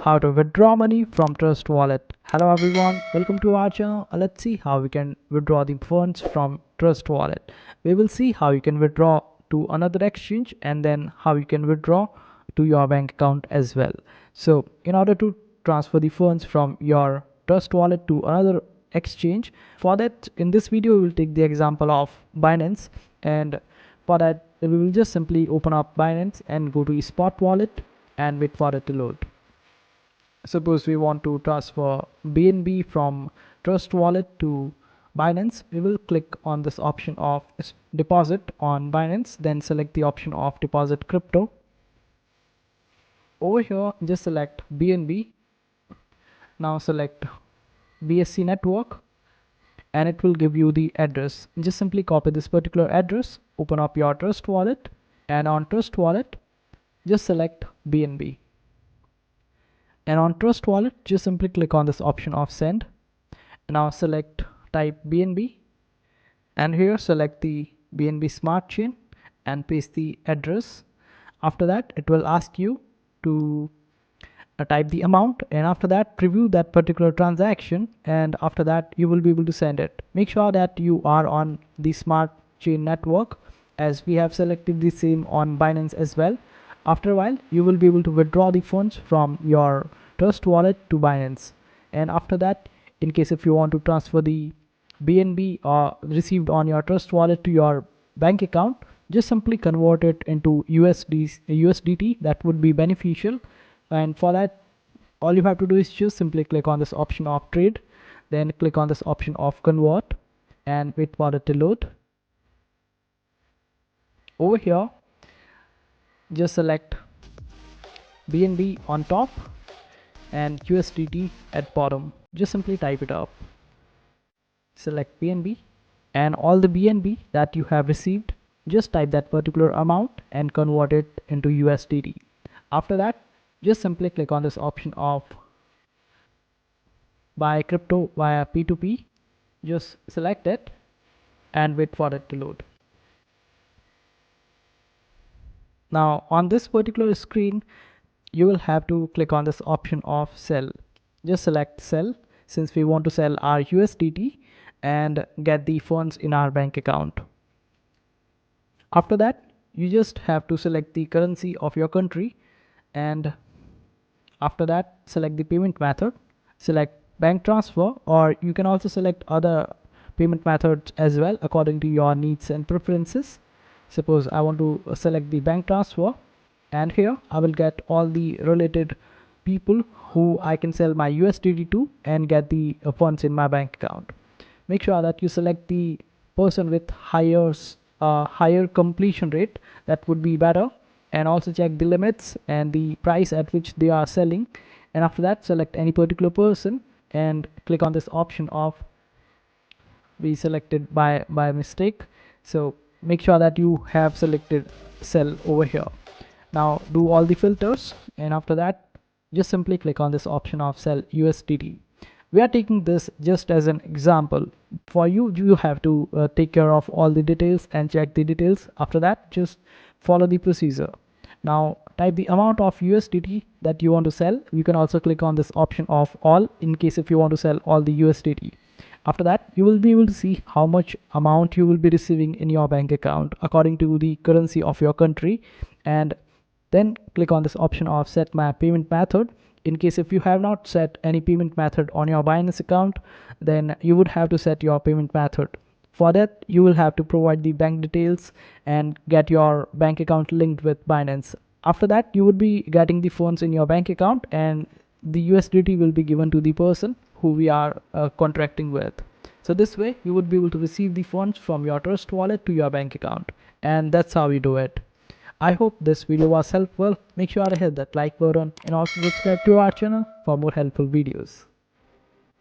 how to withdraw money from Trust Wallet. Hello everyone, welcome to our channel. Let's see how we can withdraw the funds from Trust Wallet. We will see how you can withdraw to another exchange and then how you can withdraw to your bank account as well. So in order to transfer the funds from your Trust Wallet to another exchange, for that in this video we will take the example of Binance, and for that we will just simply open up Binance and go to Spot Wallet and wait for it to load. Suppose we want to transfer BNB from Trust Wallet to Binance, we will click on this option of deposit on Binance, then select the option of deposit crypto. Over here just select BNB. Now select BSC network and it will give you the address. Just simply copy this particular address, open up your Trust Wallet, and on Trust Wallet just select BNB. And on Trust Wallet just simply click on this option of send. Now select type BNB and here select the BNB Smart Chain and paste the address. After that it will ask you to type the amount, and after that preview that particular transaction, and after that you will be able to send it. Make sure that you are on the Smart Chain network, as we have selected the same on Binance as well. After a while you will be able to withdraw the funds from your Trust Wallet to Binance, and after that in case if you want to transfer the BNB received on your Trust Wallet to your bank account, just simply convert it into USDT. That would be beneficial, and for that all you have to do is just simply click on this option of trade, then click on this option of convert and wait for it to load. Over here just select BNB on top and USDT at bottom. Just simply type it up, select BNB, and all the BNB that you have received, just type that particular amount and convert it into USDT. After that just simply click on this option of buy crypto via P2P. Just select it and wait for it to load. Now on this particular screen you will have to click on this option of sell. Just select sell, since we want to sell our USDT and get the funds in our bank account. After that you just have to select the currency of your country, and after that select the payment method, select bank transfer, or you can also select other payment methods as well according to your needs and preferences. Suppose I want to select the bank transfer, and here I will get all the related people who I can sell my USDT to and get the funds in my bank account. Make sure that you select the person with higher completion rate, that would be better, and also check the limits and the price at which they are selling, and after that select any particular person and click on this option of be selected by mistake. So make sure that you have selected sell over here. Now do all the filters, and after that just simply click on this option of sell USDT. We are taking this just as an example. For you have to take care of all the details and check the details. After that just follow the procedure. Now type the amount of USDT that you want to sell. You can also click on this option of all in case if you want to sell all the USDT. After that you will be able to see how much amount you will be receiving in your bank account according to the currency of your country, and then click on this option of set my payment method. In case if you have not set any payment method on your Binance account, then you would have to set your payment method. For that you will have to provide the bank details and get your bank account linked with Binance. After that you would be getting the funds in your bank account, and the USDT will be given to the person who we are contracting with. So this way you would be able to receive the funds from your Trust Wallet to your bank account, and that's how we do it. I hope this video was helpful. Make sure to hit that like button and also subscribe to our channel for more helpful videos.